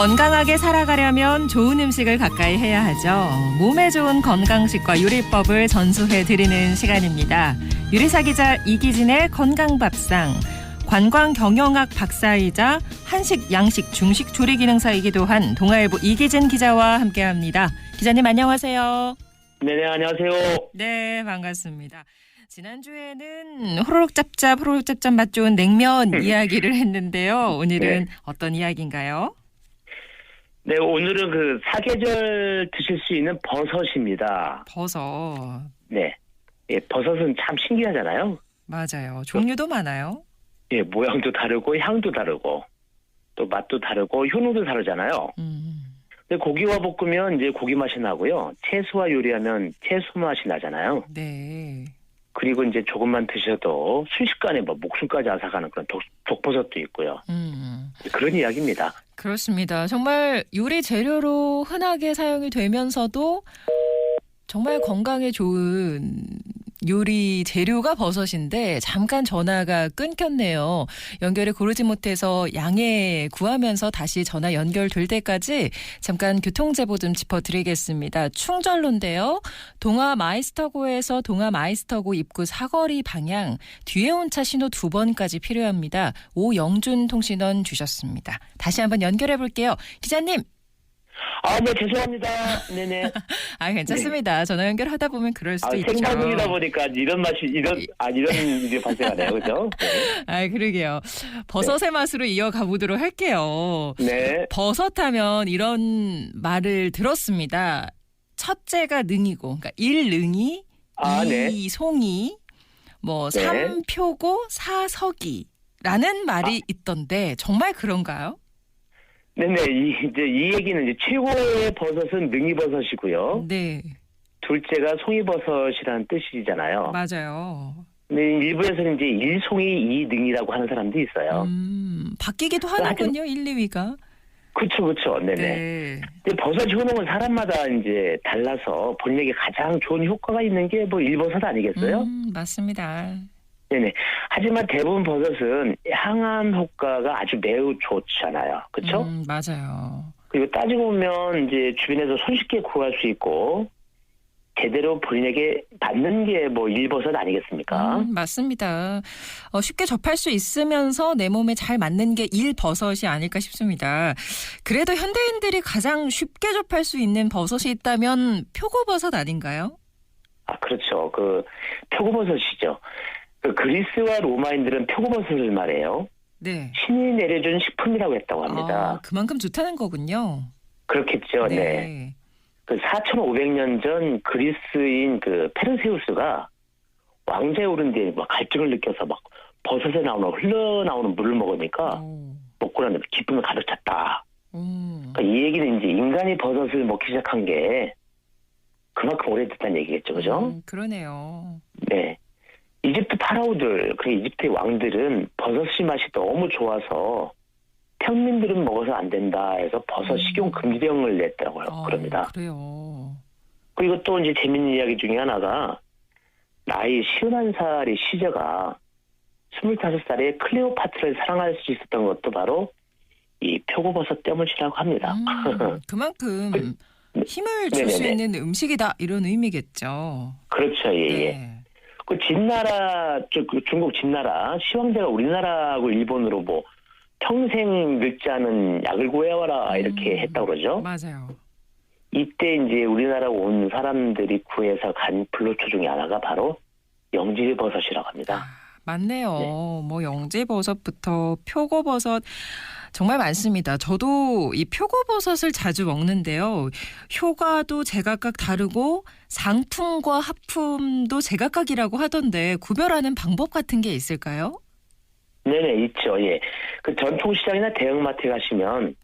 건강하게 살아가려면 좋은 음식을 가까이 해야 하죠. 몸에 좋은 건강식과 요리법을 전수해드리는 시간입니다. 요리사 기자 이기진의 건강밥상. 관광경영학 박사이자 한식, 양식, 중식 조리 기능사이기도 한 동아일보 이기진 기자와 함께합니다. 기자님 안녕하세요. 네네, 안녕하세요. 네, 반갑습니다. 지난주에는 호로록 짭짭 맛 좋은 냉면 이야기를 했는데요. 오늘은 네. 어떤 이야기인가요? 네, 오늘은 그 사계절 드실 수 있는 버섯입니다. 버섯. 네. 예, 버섯은 참 신기하잖아요. 맞아요. 종류도 많아요. 예, 모양도 다르고 향도 다르고 또 맛도 다르고 효능도 다르잖아요. 근데 고기와 볶으면 이제 고기 맛이 나고요. 채소와 요리하면 채소 맛이 나잖아요. 네. 그리고 이제 조금만 드셔도 순식간에 뭐 목숨까지 앗아가는 그런 독버섯도 있고요. 그런 이야기입니다. 그렇습니다. 정말 요리 재료로 흔하게 사용이 되면서도 정말 건강에 좋은 요리 재료가 버섯인데 잠깐 전화가 끊겼네요. 연결을 고르지 못해서 양해 구하면서 다시 전화 연결될 때까지 잠깐 교통제보 좀 짚어드리겠습니다. 충절로인데요. 동아마이스터고에서 동아마이스터고 입구 사거리 방향 뒤에 온 차 신호 2번까지 필요합니다. 오영준 통신원 주셨습니다. 다시 한번 연결해 볼게요. 기자님. 네, 죄송합니다. 네네. 괜찮습니다. 네. 전화 연결하다 보면 그럴 수도 있죠. 생방송이다 보니까 이런 일이 발생하네요. 그죠? 네. 그러게요. 버섯의 맛으로 이어가 보도록 할게요. 네. 버섯 하면 이런 말을 들었습니다. 첫째가 능이고, 그러니까 1능이, 네. 2송이, 뭐 네. 3표고, 4석이라는 말이 있던데 정말 그런가요? 네네. 이 얘기는 이제 최고의 버섯은 능이버섯이고요. 네. 둘째가 송이버섯이라는 뜻이잖아요. 맞아요. 근데 일부에서는 이제 1송이 2능이라고 하는 사람도 있어요. 바뀌기도 하는군요, 1, 2위가. 그렇죠. 네네. 네. 근데 버섯 효능은 사람마다 이제 달라서 본인에게 가장 좋은 효과가 있는 게 뭐 일버섯 아니겠어요? 맞습니다. 네네. 하지만 대부분 버섯은 항암 효과가 아주 매우 좋잖아요. 그렇죠? 맞아요. 그리고 따지고 보면 이제 주변에서 손쉽게 구할 수 있고 제대로 본인에게 맞는 게 뭐 일버섯 아니겠습니까? 맞습니다. 쉽게 접할 수 있으면서 내 몸에 잘 맞는 게 일버섯이 아닐까 싶습니다. 그래도 현대인들이 가장 쉽게 접할 수 있는 버섯이 있다면 표고버섯 아닌가요? 그렇죠. 그 표고버섯이죠. 그 그리스와 로마인들은 표고버섯을 말해요. 네. 신이 내려준 식품이라고 했다고 합니다. 그만큼 좋다는 거군요. 그렇겠죠. 네. 그 4,500년 전 그리스인 그 페르세우스가 왕좌에 오른 뒤에 막 갈증을 느껴서 막 버섯에 흘러나오는 물을 먹으니까 먹고 나면 기쁨을 가득 찼다. 그러니까 이 얘기는 이제 인간이 버섯을 먹기 시작한 게 그만큼 오래됐다는 얘기겠죠. 그죠? 그러네요. 네. 이집트 파라오들, 그리고 이집트의 왕들은 버섯이 맛이 너무 좋아서 평민들은 먹어서 안 된다 해서 버섯 식용 금지령을 냈다고 그럽니다. 그래요. 그리고 또 이제 재밌는 이야기 중에 하나가 나이 51살의 시저가 25살에 클레오파트라를 사랑할 수 있었던 것도 바로 이 표고버섯 때문이라고 합니다. 그만큼 힘을 줄 수 있는 음식이다 이런 의미겠죠. 그렇죠. 예. 그 진나라, 중국 진나라 시황제가 우리나라하고 일본으로 뭐 평생 늙지 않은 약을 구해와라 이렇게 했다고 그러죠. 맞아요. 이때 이제 우리나라 온 사람들이 구해서 간 불로초 중에 하나가 바로 영지버섯이라고 합니다. 맞네요. 뭐 영지버섯부터 표고버섯 정말 많습니다. 저도 이 표고버섯을 자주 먹는데요. 효과도 제각각 다르고 상품과 하품도 제각각이라고 하던데 구별하는 방법 같은 게 있을까요? 네네, 있죠. 예. 그 전통시장이나 대형마트에 가시면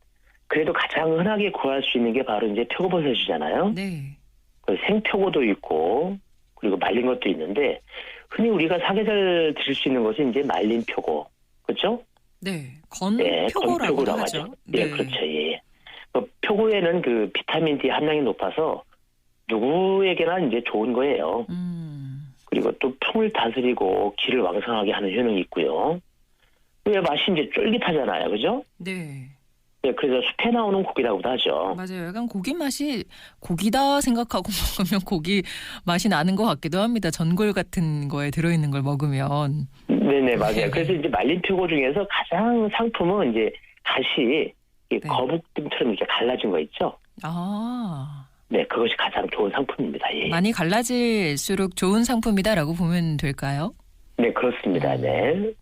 그래도 가장 흔하게 구할 수 있는 게 바로 이제 표고버섯이잖아요. 네. 그 생표고도 있고 그리고 말린 것도 있는데 흔히 우리가 사계절 드실 수 있는 것이 이제 말린 표고, 그렇죠? 네, 건표고라고 하죠. 네, 그렇죠. 예. 그 표고에는 그 비타민 D 함량이 높아서 누구에게나 이제 좋은 거예요. 그리고 또 풍을 다스리고 기를 왕성하게 하는 효능이 있고요. 왜 맛이 이제 쫄깃하잖아요, 그죠? 네. 네, 그래서 숲에 나오는 고기라고도 하죠. 맞아요. 약간 고기 맛이 고기다 생각하고 먹으면 고기 맛이 나는 것 같기도 합니다. 전골 같은 거에 들어있는 걸 먹으면. 네네, 맞아요. 네. 그래서 이제 말린 표고 중에서 가장 상품은 이제 가시 이 네. 거북등처럼 이렇게 갈라진 거 있죠? 아, 네, 그것이 가장 좋은 상품입니다. 예. 많이 갈라질수록 좋은 상품이다라고 보면 될까요? 네, 그렇습니다. 네.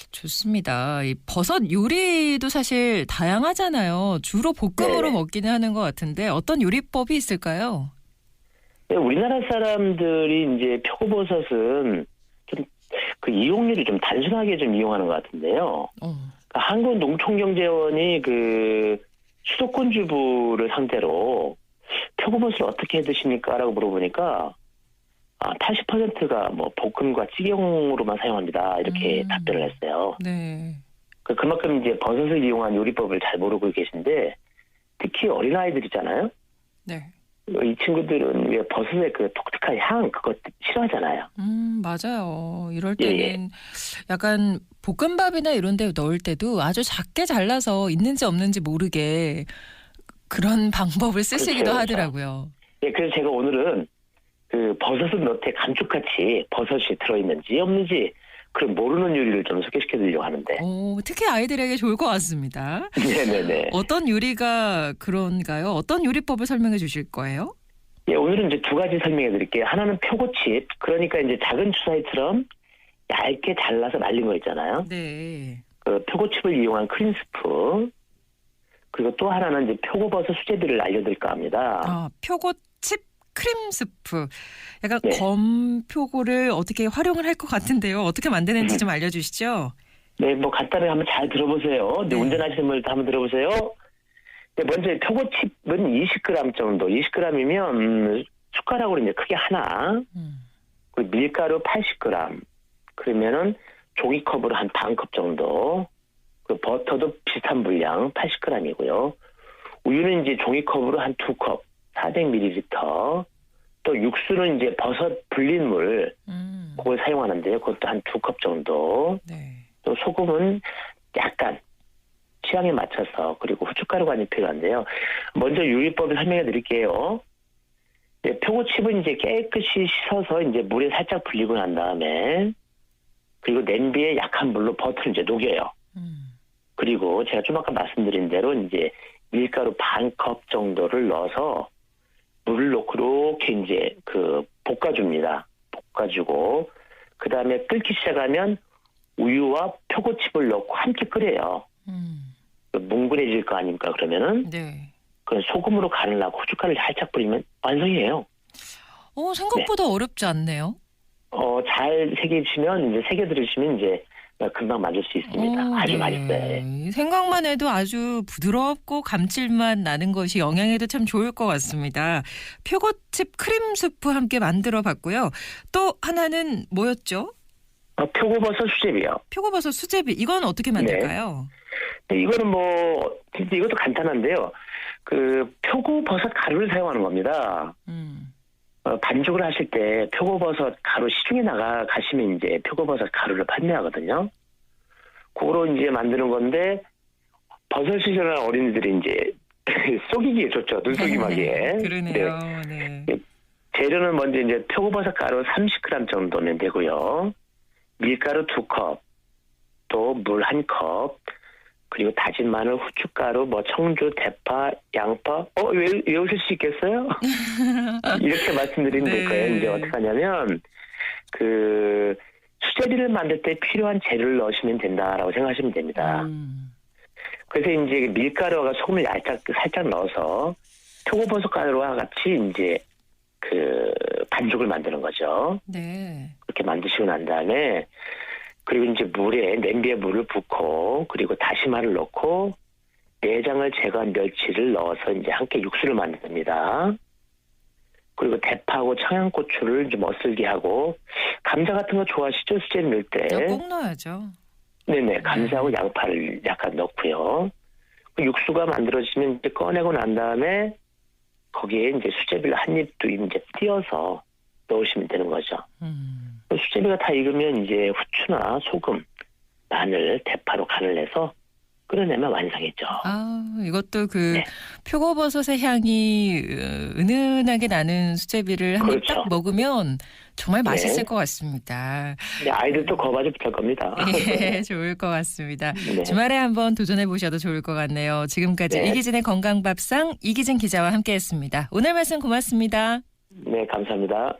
좋습니다. 이 버섯 요리도 사실 다양하잖아요. 주로 볶음으로 네네. 먹기는 하는 것 같은데 어떤 요리법이 있을까요? 네, 우리나라 사람들이 이제 표고버섯은 좀 그 이용률이 좀 단순하게 좀 이용하는 것 같은데요. 그러니까 한국농촌경제원이 그 수도권 주부를 상대로 표고버섯을 어떻게 해 드십니까라고 물어보니까 80%가 뭐 볶음과 찌개용으로만 사용합니다. 이렇게 답변을 했어요. 네. 그만큼 이제 버섯을 이용한 요리법을 잘 모르고 계신데 특히 어린아이들이잖아요. 네. 이 친구들은 왜 버섯의 그 독특한 향 그것 싫어하잖아요. 맞아요. 이럴 예, 때는 예. 약간 볶음밥이나 이런 데 넣을 때도 아주 작게 잘라서 있는지 없는지 모르게 그런 방법을 쓰시기도 그렇죠. 하더라고요. 예, 그래서 제가 오늘은 그 버섯은 너태 감쪽같이 버섯이 들어있는지 없는지 그런 모르는 요리를 좀 소개시켜 드리려고 하는데. 특히 아이들에게 좋을 것 같습니다. 네네네. 어떤 요리가 그런가요? 어떤 요리법을 설명해 주실 거예요? 예, 오늘은 이제 두 가지 설명해 드릴게요. 하나는 표고칩, 그러니까 이제 작은 주사위처럼 얇게 잘라서 말린 거 있잖아요. 네. 그 표고칩을 이용한 크림 스프. 그리고 또 하나는 이제 표고버섯 수제비를 알려드릴까 합니다. 표고칩 크림 스프. 약간 네. 검표고를 어떻게 활용을 할 것 같은데요. 어떻게 만드는지 좀 알려주시죠. 네, 뭐 간단하게 한번 잘 들어보세요. 네, 네. 운전하시는 분들 한번 들어보세요. 네, 먼저 표고칩은 20g 정도. 20g이면 숟가락으로 이제 크게 하나. 그리고 밀가루 80g. 그러면은 종이컵으로 한 반 컵 정도. 그 버터도 비슷한 분량 80g이고요. 우유는 이제 종이컵으로 한 2컵, 400ml. 또 육수는 이제 버섯 불린 물, 그걸 사용하는데요. 그것도 한 2컵 정도. 네. 또 소금은 약간 취향에 맞춰서, 그리고 후춧가루가 아니 필요한데요. 먼저 요리법을 설명해 드릴게요. 네, 표고칩은 이제 깨끗이 씻어서 이제 물에 살짝 불리고 난 다음에, 그리고 냄비에 약한 물로 버터를 이제 녹여요. 그리고 제가 좀 아까 말씀드린 대로 이제 밀가루 반 컵 정도를 넣어서 물을 넣고 이렇게 이제 그 볶아줍니다. 볶아주고 그 다음에 끓기 시작하면 우유와 표고칩을 넣고 함께 끓여요. 뭉근해질 거 아닙니까? 그러면은 네. 그 소금으로 간을 하고 후춧가루를 살짝 뿌리면 완성이에요. 생각보다 어렵지 않네요. 잘 새기시면 이제 새겨 들으시면 이제 금방 만들 수 있습니다. 아주 네. 맛있어요. 생각만 해도 아주 부드럽고 감칠맛 나는 것이 영양에도 참 좋을 것 같습니다. 표고칩 크림 수프 함께 만들어 봤고요. 또 하나는 뭐였죠? 표고버섯 수제비요. 표고버섯 수제비. 이건 어떻게 만들까요? 네, 이거는 뭐 진짜 이것도 간단한데요. 그 표고버섯 가루를 사용하는 겁니다. 반죽을 하실 때 표고버섯 가루 시중에 가시면 이제 표고버섯 가루를 판매하거든요. 그거로 이제 만드는 건데 버섯이 싫어하는 어린이들이 이제 속이기에 좋죠. 눈속임하기에. 그러네요. 네. 재료는 먼저 이제 표고버섯 가루 30g 정도면 되고요. 밀가루 2컵, 또 물 1컵, 그리고 다진 마늘, 후춧가루, 뭐 청주, 대파, 양파. 외우실 수 있겠어요? 이렇게 말씀드리면 네. 될 거예요. 이제 어떻게 하냐면 그 수제비를 만들 때 필요한 재료를 넣으시면 된다라고 생각하시면 됩니다. 그래서 이제 밀가루와 소금을 살짝 넣어서 표고버섯 가루와 같이 이제 그 반죽을 만드는 거죠. 네. 그렇게 만드시고 난 다음에 그리고 이제 냄비에 물을 붓고 그리고 다시마를 넣고 내장을 제거한 멸치를 넣어서 이제 함께 육수를 만듭니다. 그리고 대파하고 청양고추를 좀 멋슬게 하고 감자 같은 거 좋아하시죠? 수제비 넣을 때. 꼭 넣어야죠. 네네. 감자하고 양파를 약간 넣고요. 그 육수가 만들어지면 이제 꺼내고 난 다음에 거기에 이제 수제비를 한 입도 이제 띄어서 넣으시면 되는 거죠. 수제비가 다 익으면 이제 후추나 소금, 마늘, 대파로 간을 내서 끓여내면 완성이죠. 이것도 그 네. 표고버섯의 향이 은은하게 나는 수제비를 한 입 그렇죠. 딱 먹으면 정말 맛있을 네. 것 같습니다. 네, 아이들도 거바지 못할 겁니다. 예, 좋을 것 같습니다. 네. 주말에 한번 도전해 보셔도 좋을 것 같네요. 지금까지 네. 이기진의 건강밥상 이기진 기자와 함께했습니다. 오늘 말씀 고맙습니다. 네, 감사합니다.